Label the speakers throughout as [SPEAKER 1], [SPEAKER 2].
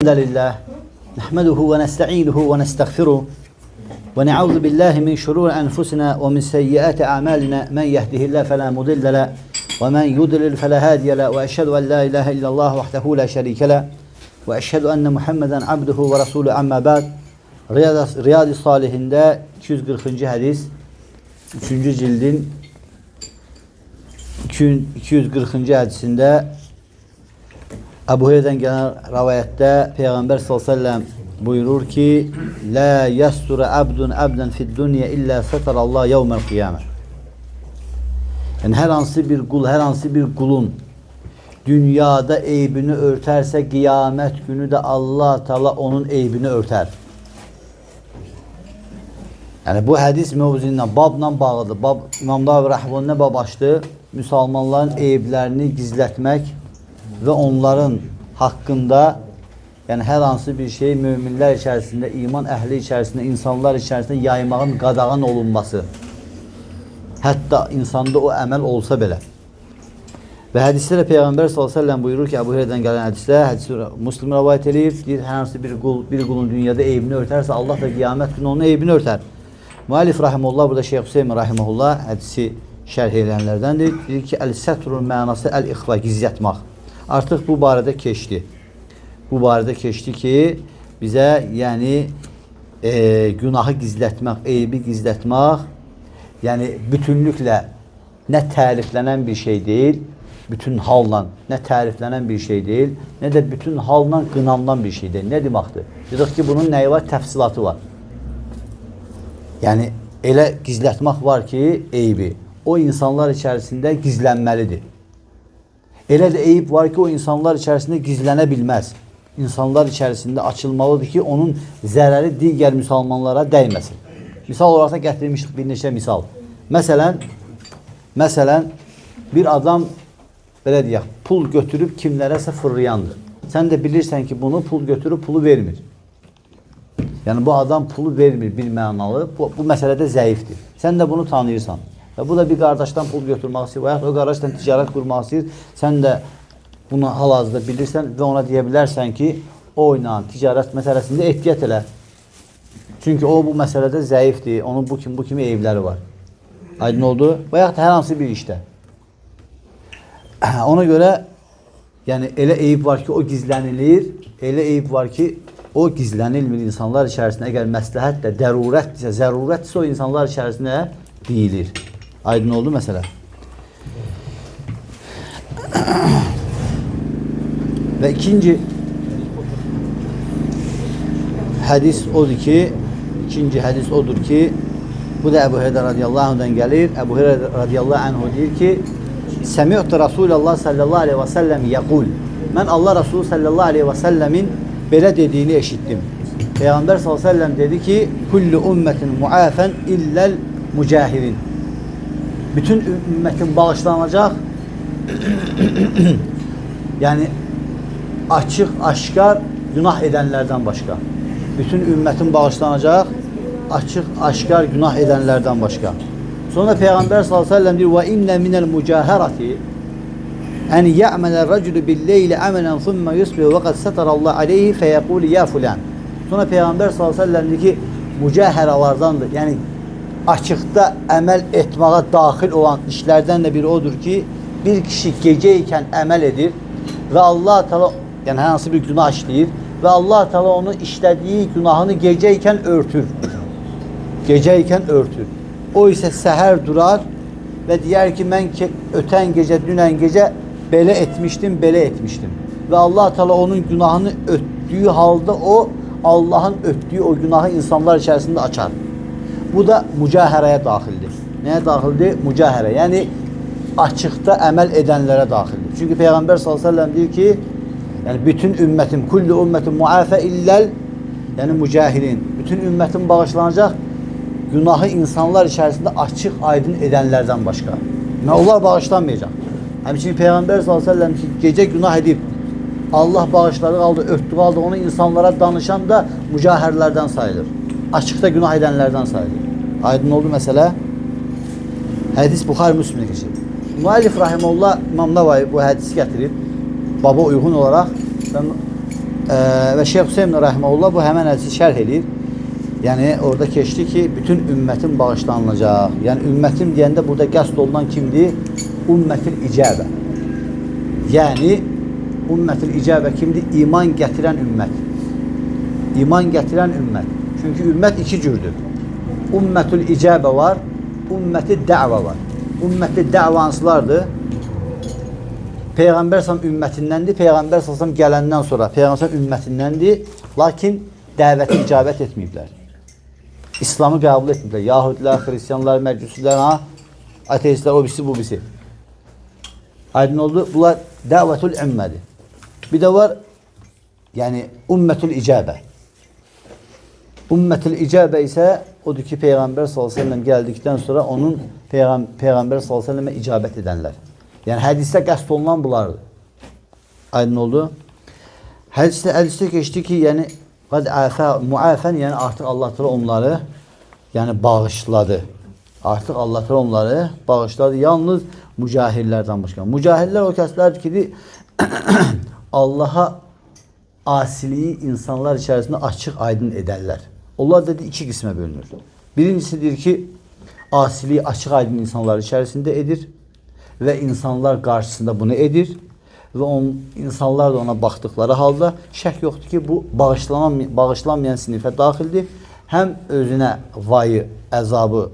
[SPEAKER 1] الحمد لله نحمده ونستعينه ونستغفره ونعوذ بالله من شرور أنفسنا ومن سيئات أعمالنا من يهده الله فلا مضل له ومن يضلل فلا هادي له وأشهد أن لا إله إلا الله وحده لا شريك له وأشهد أن محمدا عبده ورسوله أما بعد Riyad-ı Salihinde 240. hadis 3. cildin 240. hadisinde Ebu Hureyre'den gelen rivayette Peygamber sallallahu aleyhi ve sellem buyurur ki La yastura abdun abden fid dunya illa satarallah yevmel kıyamet. Yani herhangi bir kulun dünyada eybini örterse kıyamet günü de Allah Teala onun eybini örter. Yani bu hadis mevzundan babla bağlıdır. İmam Navevi rahimehullah bab açtı. Müslümanların eyblerini gizletmek ve onların hakkında yani herhangi bir şey müminler içerisinde, iman ehli içerisinde, insanlar içerisinde yaymağın qadağan olunması. Hatta insanda o əməl olsa belə. Ve hadisdə də Peygamber sallallahu aleyhi ve sellem buyurur ki, Ebu Hureyre'den gelen hadis Müslim rivayet edib, deyir, herhangi bir kulun dünyada eybini örterse Allah da kıyamet günü onun eybini örter. Muallif rahimehullah, burada Şeyh Hüseyin rahimehullah hadisi şərh edənlərdəndir. Deyir ki, el-sətrun mənası el-ixfa, gizlətmək. Artıq bu barədə keçdi. Bu barədə keçdi ki, bizə yəni günahı gizlətmək, eybi gizlətmək, yəni bütünlüklə nə təriflənən bir şey deyil, bütün halla nə təriflənən bir şey deyil, nə də bütün halla qınanılan bir şey deyil. Nə deməkdir? Dedik ki, bunun nəyi var? Təfsilatı var. Yəni, elə gizlətmək var ki, eybi o insanlar içərisində gizlənməlidir. Elə də eyib var ki, o insanlar içərisində gizlənə bilməz. İnsanlar içərisində açılmalıdır ki, onun zərəri digər müsəlmanlara dəyməsin. Misal olaraq da gətirmişdik bir neçə misal. Məsələn, bir adam, belə deyək, pul götürüb kimlərəsə fırlayandır. Sən də bilirsən ki, bunu pul götürüb pulu vermir. Yəni, bu adam pulu vermir bir mənalı, bu məsələdə zəifdir. Sən də bunu tanıyırsan. Və bu da bir qardaşdan pul götürmək istəyir, və yaxud o qardaşdan ticarət qurmaq istəyir, sən də bunu hal-hazırda bilirsən və ona deyə bilərsən ki, o ilə ticarət məsələsində ehtiyat elə. Çünki o bu məsələdə zəifdir, onun bu kimi eyibləri var. Aydın oldu? Və yaxud hər hansı bir işdə. Ona görə, yəni elə eyib var ki, o gizlənilir, elə eyib var ki, o gizlənilmir insanlar içərisində. Əgər məsləhətlə, zərurətdirsə o insanlar içərisində deyilir. Aydın oldu məsələ. Və ikinci hadis odur ki, bu da Ebu Hureyre radiyallahu anhu'dan gelir. Ebu Hureyre radiyallahu anhu deyir ki, Semi'tu Resulullah sallallahu aleyhi ve sellem yaqul. Mən Allah Resulü sallallahu aleyhi ve sellemin belə dediğini eşittim. Peygamber sallallahu aleyhi ve sellem dedi ki, kullu ummetin muafen illel mücahirin. Bütün ümmetin bağışlanacaq, yani açıq, aşkar günah edenlerden başka. Bütün ümmetin bağışlanacaq, açıq, aşkar günah edenlerden başka. Sonra Peygamber sallallahu aleyhi ve sellem diyor, ve inne minel mücaherati en ya'mele raculu billeyli amelen thumma yusbihu ve kad satarallahu aleyhi feyekulu ya fulan. Sonra Peygamber sallallahu aleyhi ve sellem diyor ki, mücaheralardandır. Yani açıqda əməl etməyə daxil olan işlərdən də biri odur ki, bir kişi gecə ikən əməl edir və Allah Teala, yəni hər hansı bir günah işləyir və Allah Teala onu işlədiyi günahını gecə ikən örtür. Gecə ikən örtür. O isə səhər durar və deyər ki, mən ötən gecə, dünən gecə belə etmişdim. Və Allah Teala onun günahını ötdüyü halda o, Allahın ötdüyü o günahı insanlar içərisində açar. Bu da mücahereye daxildir. Nəyə daxildir? Mücaherə. Yəni, açıqda əməl edənlərə daxildir. Çünki Peygamber sallallahu aleyhi ve sellem deyir ki, yəni, bütün ümmətim, kullu ümmətim muafe illəl, yəni mücahirin. Bütün ümmətin bağışlanacaq, günahı insanlar içərisində açıq, aydın edənlərdən başqa. Yəni, onlar bağışlanmayacaq. Həmçinin Peygamber sallallahu aleyhi ve sellem gecə günah edib, Allah bağışladığı halda, ötdüğü halda onu insanlara danışan da mücahirlərdən sayılır. Açıqda günah edənlərdən sayılır. Aydın oldu məsələ. Hədis Buxari Müslim'də keçir. Muallif rahimehullah İmam Navevi bu hədisi gətirib baba uyğun olaraq ve Şeyh Hüseyin Rahimehullah bu hemen hədisi şərh edir. Yani orada keçdi ki, bütün ümmətin bağışlanılacaq. Yani ümmətim deyəndə burada qəsd olunan kimdir? Ümmətil icabə. Yani ümmətil icabə kimdir? İman gətirən ümmət. İman gətirən ümmət. Çünki ümmət iki cürdür. Ümmətül icabə var, ümməti dəvə var. Ümməti dəvə hansılardır? Peyğəmbər sallam ümmətindəndir. Peyğəmbər sallam gələndən sonra Peyğəmbər sallam ümmətindəndir. Lakin dəvəti icabət etməyiblər. İslamı qəbul etməyiblər. Yahudilər, Xristiyanlar, Məcusilər, ateistlər, o birisi, bu birisi. Aydın oldu. Bunlar dəvətül ümmədir. Bir də var, yəni ümmətül icabə. Ümmətül icabə isə odur ki, Peyğəmbər s.ə.v gəldikdən sonra onun Peyğəmbər s.ə.və icabət edənlər. Yəni hədisdə qəsd olunan bunlardır. Aydın oldu. Hədisdə keçdi ki, yəni muafən, yəni artıq Allah təala onları yəni bağışladı. Artıq Allah təala onları bağışladı. Yalnız mücahirlərdən başqa. Mücahirlər o kəslərdir ki, Allaha asiliyi insanlar içərisində açıq aydın edərlər. Onlar dedi iki qismə bölünür. Birincisidir ki, asiliyi açıq aydın insanlar içərisində edir və insanlar qarşısında bunu edir və insanlar da ona baxdıqları halda şək yoxdur ki, bu bağışlanmayan sinifə daxildir. Həm özünə vayı, əzabı,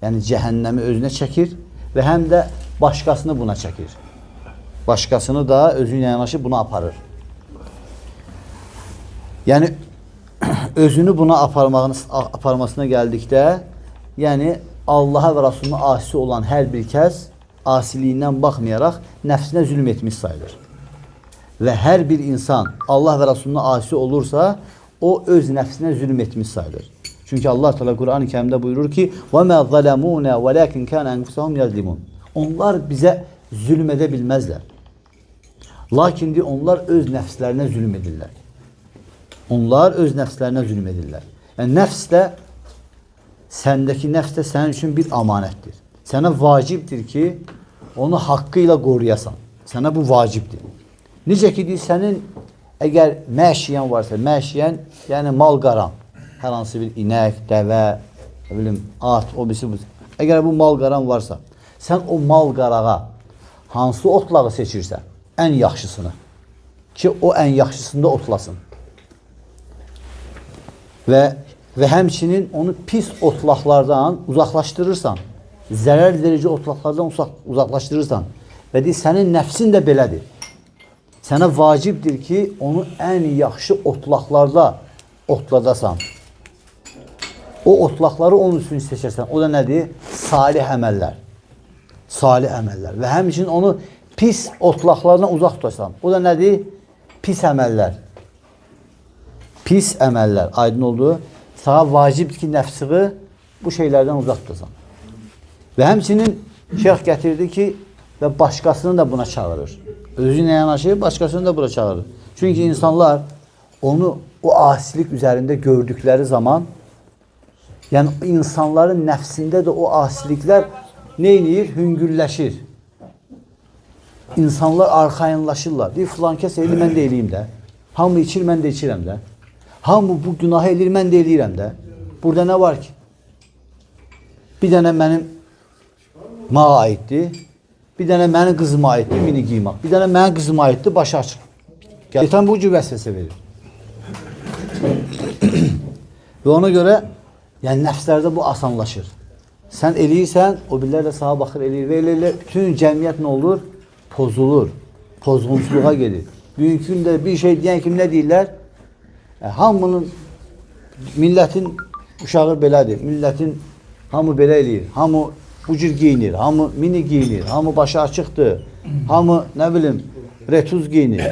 [SPEAKER 1] yəni cəhənnəmi özünə çəkir və həm də başqasını buna çəkir. Başqasını da özünə yanaşı buna aparır. Yəni özünü buna aparmasına gəldikdə, yəni Allaha və Rasuluna asi olan hər bir kəs asiliyindən baxmayaraq nəfsinə zülm etmiş sayılır. Və hər bir insan Allah və Rasuluna asi olursa, o öz nəfsinə zülm etmiş sayılır. Çünki Allah Teala Qur'an-ı Kərimdə buyurur ki: "Və mə zələmunə vələkin kana enfusuhum yazlimun." Onlar bizə zülm edə bilməzlər. Lakin onlar öz nəfslərinə zülm edirlər. Onlar öz nəfslərinə zülm edirlər. Yəni nəfs də, səndəki nəfs də sənin üçün bir amanətdir. Sənə vacibdir ki, onu haqqı ilə qoruyasan. Sənə bu vacibdir. Necə ki, sənin əgər məşiyən varsa, məşiyən, yəni mal qaran, hər hansı bir inək, dəvə, at, o birisi bu. Əgər bu mal qaran varsa, sən o mal qarağa hansı otlağı seçirsən? Ən yaxşısını. Ki, o ən yaxşısında otlasın. Və həmçinin onu pis otlaqlardan uzaqlaşdırırsan, zərər verici otlaqlardan uzaqlaşdırırsan və deyil, sənin nəfsin də belədir. Sənə vacibdir ki, onu ən yaxşı otlaqlarda otladasan. O otlaqları onun üçün seçərsən. O da nədir? Salih əməllər. Salih əməllər. Və həmçinin onu pis otlaqlardan uzaq tutasan. O da nədir? Pis əməllər. Pis əməllər. Aydın oldu. Sana vacibdir ki, nəfsini bu şeylərdən uzaq tutasan. Və həmçinin şeyh gətirdi ki, və başqasını da buna çağırır. Özünə yanaşır, başqasını da buna çağırır. Çünki insanlar onu o asilik üzərində gördükləri zaman, yəni insanların nəfsində də o asiliklər nə edir? Hüngürləşir. İnsanlar arxayınlaşırlar. Deyir, filan kəs eləyir, mən də eləyim də. Hamı içir, mən də içirəm də. Hamı bu günahı eləyir, mən də eləyirəm də. Burada nə var ki? Bir dənə mənim mənə aiddir. Bir dənə mənim qızıma aiddir, mini giymək. Bir dənə mənim qızıma aiddir, başı açıq. Şeytan bu cür vəsvəsə verir. Və ona görə, yəni nəfslərdə bu asanlaşır. Sən eləyirsən, o birlər də sağa baxır, eləyir və elə bütün cəmiyyət nə olur? Pozulur. Pozğunçuluğa gedir. Bugünkü gündə bir şey deyən kim nə deyirlər? Hamının, millətin uşağı belədir. Millətin hamı belə eləyir. Hamı bu cür giyinir. Hamı mini giyinir. Hamı başı açıqdır. Hamı, nə bilim, retuz giyinir.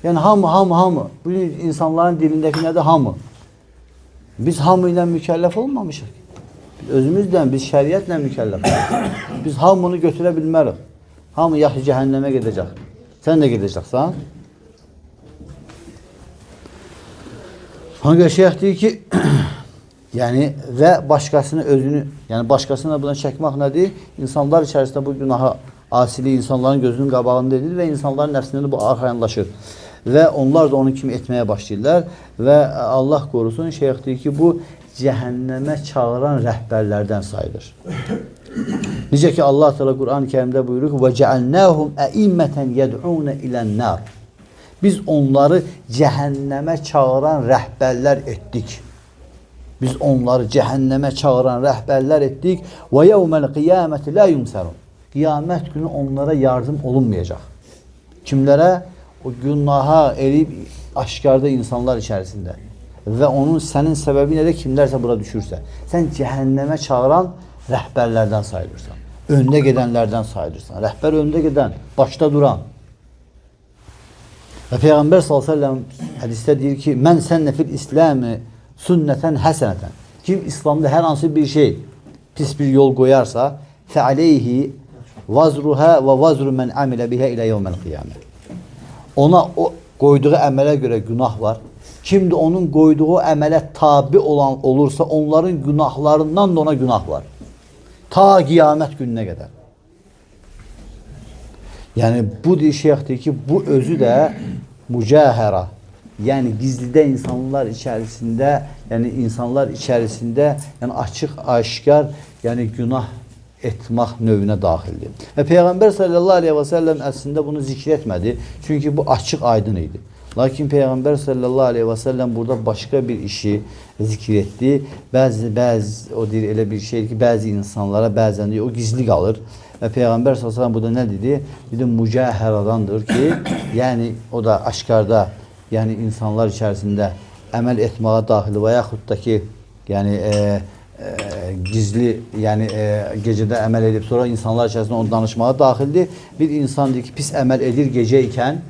[SPEAKER 1] Yəni hamı. Bu insanların dilindəki nədir? Hamı. Biz hamı ilə mükəlləf olmamışıq. Özümüzdən, biz şəriətlə mükəlləf. Biz hamını götürə bilmərik. Hamı yaxşı cəhənnəmə gedəcək. Sən də gedəcəksən. Hangi şeyh deyir ki, yəni və başqasını özünü, yəni başqasını buna çəkmək nədir? İnsanlar içərisində bu günaha asili insanların gözünün qabağında edir və insanların nəfsindən bu arxayınlaşır. və onlar da onun kimi etməyə başlayırlar və Allah qorusun, şeyx deyir ki, bu cəhənnəmə çağıran rəhbərlərdən sayılır. Necə ki Allah Teala Quran-ı Kərimdə buyurur və cəalnahum əimmətən yəd'un ilən-nar. Biz onları cəhənnəmə çağıran rəhbərlər etdik. Biz onları cəhənnəmə çağıran rəhbərlər etdik. Və yevməl qiyaməti la yumsarun. Qiyamət günü onlara yardım olunmayacaq. Kimlərə? O günaha erib aşkarda insanlar içərisində. Və onun sənin səbəbi nə də kimlərsə bura düşürsə. Sən cəhənnəmə çağıran rəhbərlərdən sayılırsan. Öndə gedənlərdən sayılırsan. Rəhbər öndə gedən, başda duran. Və Peyğəmbər s.ə.v hədisdə deyir ki, mən sənnə fil İsləmi sünnətən həsənətən. Kim İslamda hər hansı bir şey, pis bir yol qoyarsa, fəaleyhi vazruhə və vazru mən əmilə bihə ilə yevməl qiyamə. Ona o qoyduğu əmələ görə günah var. Kim də onun qoyduğu əmələ tabi olan olursa, onların günahlarından da ona günah var. Ta qiyamət gününə qədər. Yəni, bu deyir şeyx deyir ki, bu özü də mücahərə. Yəni, gizlidə insanlar içərisində, yəni açıq, aşkar, yəni günah etmək növünə daxildir. Və Peyğəmbər sallallahu aleyhi və səlləm əslində bunu zikr etmədi. Çünki bu açıq, aydın idi. Lakin Peyğəmbər sallallahu aleyhi və səlləm burada başqa bir işi zikr etdi. Bəzi o deyir elə bir şeydir ki, bəzi insanlara bəzən o gizli qalır. Və Peyğəmbər sallallahu aleyhi və səlləm burada nə dedi? Dedi, mücahəradandır ki, yəni o da aşkarda, yəni insanlar içərisində əməl etməyə daxil və yaxud da ki, yəni gizli, yəni gecədə əməl edib, sonra insanlar içərisində onu danışmağa daxildir. Bir insan deyir ki, pis əməl edir gecə ikən,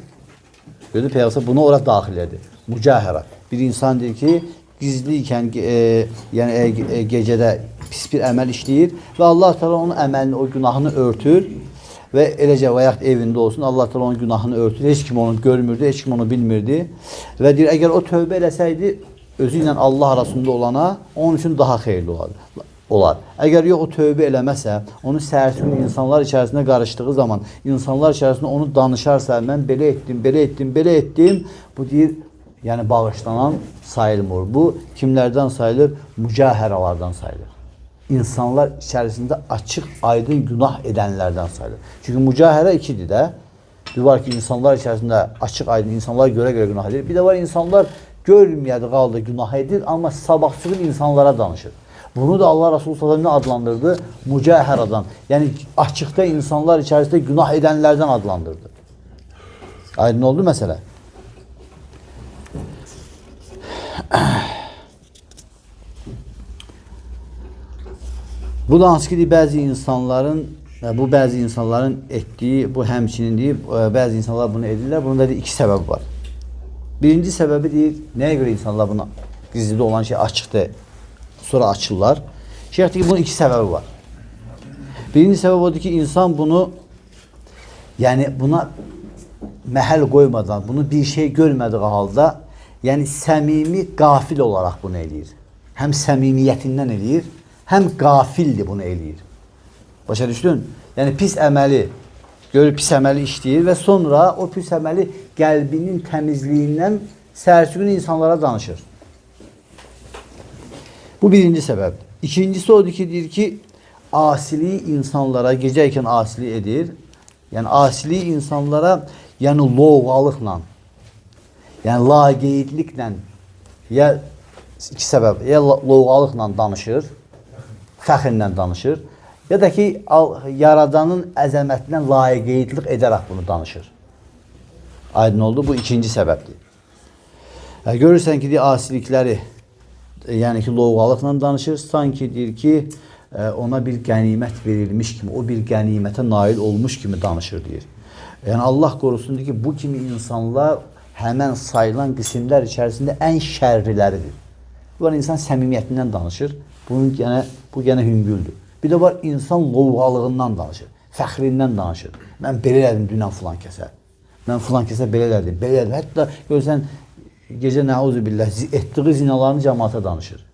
[SPEAKER 1] gördür, Peyğəmbər bunu ora daxil edir. Mücahərə. Bir insan deyir ki, gizli ikən, yəni gecədə pis bir əməl işləyir və Allah Teala onun əməlini, o günahını örtür və eləcə və yaxud evində olsun, Allah Teala onun günahını örtür. Heç kim onu görmürdü, heç kim onu bilmirdi və deyir, əgər o tövbə eləsəydi, özü ilə Allah arasında olana, onun üçün daha xeyirli olar. Əgər yox, o tövbə eləməsə, onu səhərsi gün insanlar içərisində qarışdığı zaman, insanlar içərisində onu danışarsa, mən belə etdim, bu deyir, yəni bağışlanan sayılmır. Bu, kimlərdən sayılır? Mücahəralardan sayılır. İnsanlar içərisində açıq, aydın günah edənlərdən sayılır. Çünki mücahərə ikidir də. Bir var ki, insanlar içərisində açıq, aydın, insanlar görə-görə günah edir. Bir də var, insanlar görməyədi qaldı günah edir, amma sabahçılıq insanlara danışır. Bunu da Allah Resulü s.ə.v nə adlandırdı? Mücahəradan. Yəni, açıqda insanlar içərisində günah edənlərdən adlandırdı. Aydın oldu məsələ. Bu da hansı ki, bəzi insanların etdiyi, bu həmçinin deyib, bəzi insanlar bunu edirlər. Bunun da iki səbəb var. Birinci səbəbi deyir, nəyə görə insanlar buna gizlidə olan şey açıqdır, sonra açırlar. Şeyx deyir ki, bunun iki səbəbi var. Birinci səbəb odur ki, insan bunu, yəni buna məhəl qoymadan, bunu bir şey görmədiği halda, yəni səmimi, qafil olaraq bunu eləyir. Həm səmimiyyətindən eləyir, həm qafildir bunu eləyir. Başa düşdün? Yəni pis əməli, görür pis əməli işləyir və sonra o pis əməli qəlbinin təmizliyindən səhərsi gün insanlara danışır. Bu birinci səbəb. İkincisi odur ki, deyir ki, asiliyi insanlara, gecə ikən asili edir. Yəni asiliyi insanlara, yəni lovğalıqla, yəni laqeydliklə, ya iki səbəb, ya lovğalıqla danışır, fəxrlə danışır, ya da ki, yaradanın əzəmətindən layiqeydlik edərək bunu danışır. Aydın oldu, bu ikinci səbəbdir. Görürsən ki, asilikləri, yəni ki, lovğalıqla danışır, sanki deyir ki, ona bir qənimət verilmiş kimi, o bir qənimətə nail olmuş kimi danışır, deyir. Yəni, Allah qorusun, deyir ki, bu kimi insanlar həmən sayılan qismlər içərisində ən şərriləridir. Bu var, insan səmimiyyətindən danışır, bu gənə hüngüldür. Bir də var, insan lovğalığından danışır, fəxrindən danışır. Mən belə elədim dünən filan kəsə. Mən filan kəsə belə elədim, belə elədim. Hətta görsən, gecə nəuzu billah, etdiği zinalarını cəmaata danışır.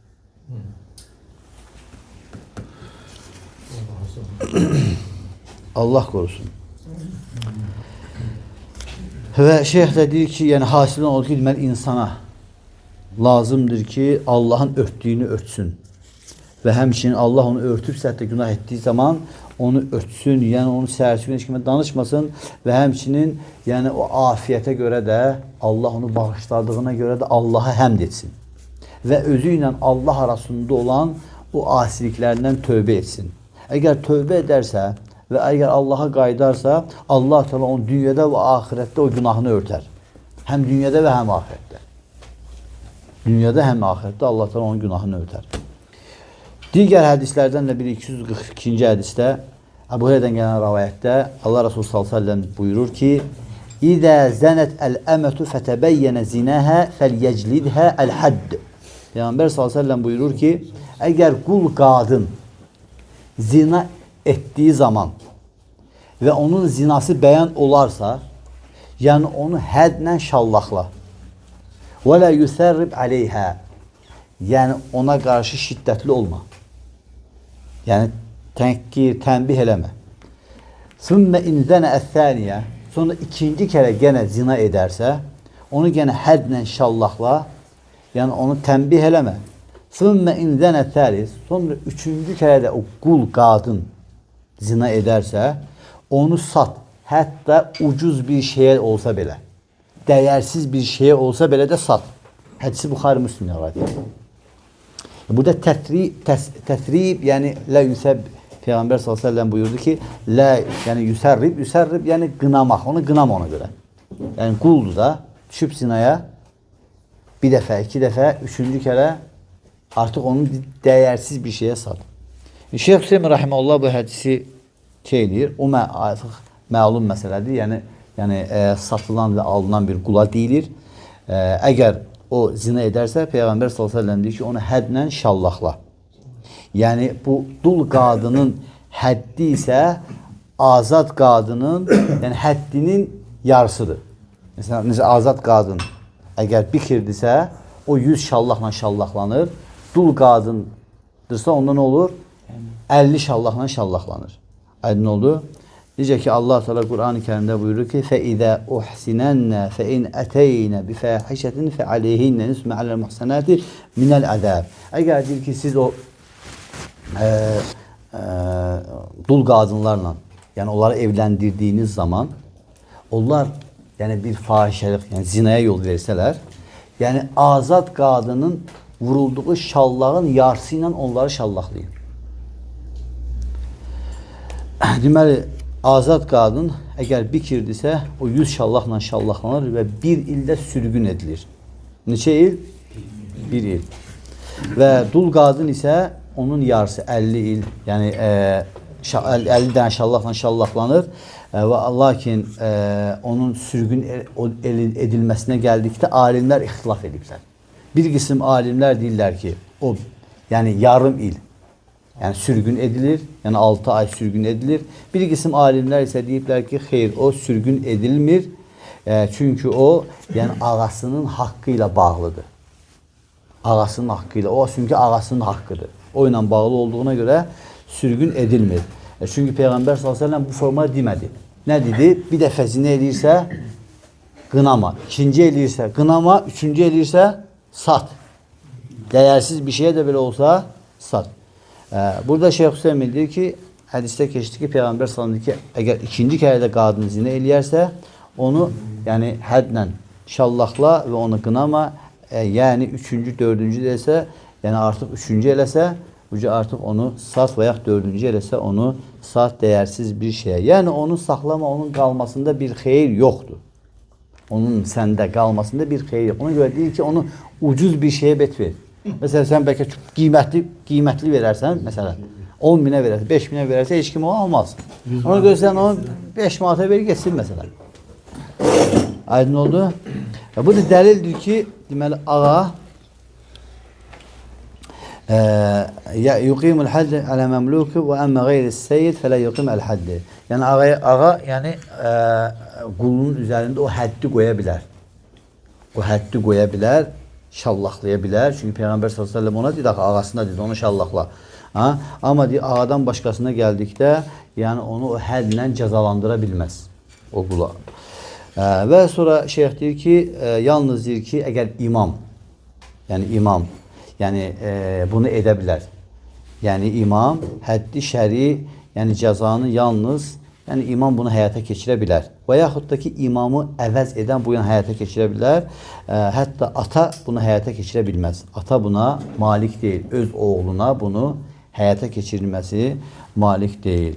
[SPEAKER 1] Allah qorusun. Və şeyh də deyir ki, yəni hasilən olur ki, deməli insana lazımdır ki, Allahın örtdüyünü örtsün. Və həmçinin Allah onu örtübsə, hətta günah etdiyi zaman onu örtsün, yəni onu səhərçi kimi danışmasın və həmçinin yəni o afiyyətə görə də Allah onu bağışladığına görə də Allaha həmd etsin. Və özü ilə Allah arasında olan o asiliklərindən tövbə etsin. Əgər tövbə edərsə və əgər Allaha qayıdarsa, Allah Teala onun dünyada və axirətdə o günahını örtər. Həm dünyada və həm axirətdə. Dünyada həm axirətdə Allah Teala onun günahını örtər. Digər hədislərdən də biri 242-ci hədisdə Əbu Hüreyrədən gələn rivayətdə Allah Resulü sallallahu əleyhi və səlləm buyurur ki: "İzə zənət el-əmətu fətəbəyyənə zinəhə fəlyəclidhə el-hadd." Peyğəmbər sallallahu əleyhi və səlləm buyurur ki, əgər qul qadın zina etdiyi zaman və onun zinası bəyan olarsa, yəni onu həddlə şallaqla. Və la yusərrib aleyhə. Yəni ona qarşı şiddətli olma. Yəni təhqir, tənbih eləmə. Sümmə inzənə əs-səniyə. Sonra ikinci kərə yenə zina edərsə, onu yenə həddlə şallaqla, yəni onu tənbih eləmə. Sümmə inzənə əs-səlis. Sonra üçüncü kərə də o qul qadın zina edərsə, onu sat. Hətta ucuz bir şeyə olsa belə, dəyərsiz bir şeyə olsa belə də sat. Hədisi Buxari Müslim rivayət edir. Burada təsrib, yəni la yüsəb, Peyğəmbər sallallahu əleyhi və səlləm buyurdu ki, la, yəni yüsərrib, yəni qınamaq, onu qınama ona görə. Yəni quldur da, düşüb zinaya bir dəfə, iki dəfə, üçüncü kərə artıq onu dəyərsiz bir şeyə sat. Şeyx Hüseyin Rahiməhullah bu hədisi eləyir, o artıq məlum məsələdir, yəni satılan və alınan bir qula deyilir. Əgər o zina edərsə, Peyğəmbər sallallahu əleyhi və səlləm deyir ki, onu həddlə şallaqla. Yəni bu dul qadının həddi isə azad qadının, yəni həddinin yarısıdır. Məsələn, azad qadın əgər bikirdirsə, o 100 şallaqla şallaqlanır. Dul qadındırsa, onda nə olur? 50 şallaqla şallaqlanır. Aydın oldu? Necə ki Allah Teala Qur'an-ı Kərimdə buyurur ki: "Fəidə uhsinənə fəin ətəynə bifahişətin fəaleyhinnə nismə aləl muhsənati minəl ədəb." Əgər deyir ki, siz o dul qadınlarla, yəni onları evləndirdiyiniz zaman, onlar yəni bir fahişəlik, yəni zinaya yol versələr, yəni azad qadının vurulduğu şallağın yarısı ilə onları şallaqlayın. Deməli, azad qadın əgər bikirdirsə, o 100 şallaqla şallaqlanır və bir ildə sürgün edilir. Neçə il? Bir il. Və dul qadın isə onun yarısı 50 il, yəni 50 dənə şallaqla şallaqlanır və lakin onun sürgün edilməsinə gəldikdə alimlər ixtilaf ediblər. Bir qism alimlər deyirlər ki, o yəni yarım il, yəni sürgün edilir, yəni 6 ay sürgün edilir. Bir qism alimlər isə deyiblər ki, xeyr, o sürgün edilmir. Çünki o, yəni ağasının haqqı ilə bağlıdır. Ağasının haqqı ilə, o çünki ağasının haqqıdır. O ilə bağlı olduğuna görə sürgün edilmir. Çünki Peyğəmbər sallallahu əleyhi və səlləm bu formada demədi. Nə dedi? Bir dəfə zina eləyirsə qınama, ikinci eləyirsə qınama, üçüncü eləyirsə sat. Dəyərsiz bir şeye də belə olsa sat. Burada Şeyx Hüseyin deyir ki, hədisdə keçdi ki, Peyğəmbər sallallahu əleyhi və səlləm ki, əgər ikinci kərədə qadın zina eləyərsə, onu yəni hədlə şallaqla və onu qınama, yəni üçüncü, dördüncü desə, yəni artıq üçüncü eləsə, artıq onu sat və yaxud dördüncü eləsə, onu sat dəyərsiz bir şeyə. Yəni onu saxlama, onun qalmasında bir xeyir yoxdur. Onun səndə qalmasında bir xeyir yox. Ona görə deyir ki, onu ucuz bir şeyə bet ver. Məsələn, sən bəlkə qiymətli verərsən, məsələn, 10 minə verərsən, 5 minə verərsən, heç kim onu almaz. Ona görə sən onu 5 manata ver, geçsin məsələn. Aydın oldu. Bu da dəlildir ki, deməli, ağa yuqimul haddi alə məmluki və əmmə qeyris seyyid fələ yuqim əl-haddi. Yəni, ağa yəni, qulunun üzərində o həddi qoya bilər. O həddi qoya bilər, şallaqlaya bilər. Çünki Peyğəmbər s.ə.v ona deyir, ağasına deyir, onu şallaqla. Amma deyir, ağadan başqasına gəldikdə, yəni onu o hədlə cəzalandıra bilməz o qula. Və sonra şeyx deyir ki, yalnız deyir ki, əgər imam, yəni bunu edə bilər. Yəni imam həddi şəri, yəni cəzanı yalnız, yəni imam bunu həyata keçirə bilər. Və yaxud da ki, imamı əvəz edən bu yana həyata keçirə bilər. Hətta ata bunu həyata keçirə bilməz. Ata buna malik deyil. Öz oğluna bunu həyata keçirilməsi malik deyil.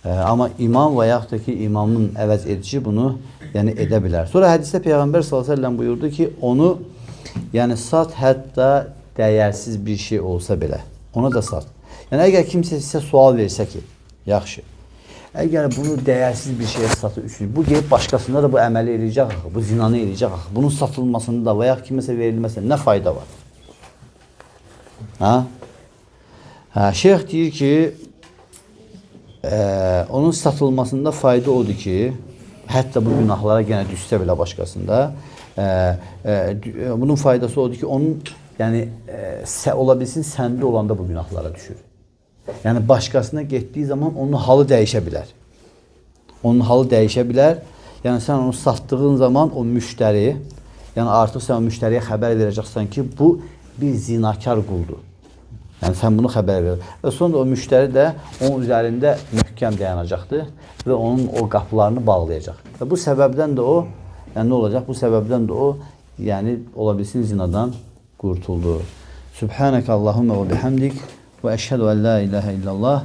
[SPEAKER 1] Amma imam və yaxud da ki, imamın əvəz edici bunu yəni edə bilər. Sonra hədisdə Peyğəmbər s.ə.v buyurdu ki, onu yəni sat, hətta dəyərsiz bir şey olsa belə. Ona da sat. Yəni əgər kimsə sizə sual versə ki, yaxşı, əgər bunu dəyərsiz bir şeyə satı üçün, bu gelib başqasında da bu əməli eləyəcək axı, bu zinanı eləyəcək axı, bunun satılmasında və yaxud kiməsə verilməsində nə fayda var? Şeyx deyir ki, onun satılmasında fayda odur ki, hətta bu günahlara yenə düşsə belə başqasında, bunun faydası odur ki, onun yəni ola bilsin səndə olanda bu günahlara düşür. Yəni başqasına getdiyi zaman onun halı dəyişə bilər. Onun halı dəyişə bilər. Yəni sən onu satdığın zaman o müştəri, yəni artıq sən o müştəriyə xəbər verəcəksən ki, bu bir zinakar quldur. Yəni sən bunu xəbər verir. Və sonra o müştəri də onun üzərində möhkəm dayanacaqdır və onun o qapılarını bağlayacaq. Və bu səbəbdən də o, yəni nə olacaq? Bu səbəbdən də o, yəni ola bilsin zinadan qurtuldu. Subhanəkə Allahumma və bihamdik və əşhədu ən la ilahə illallah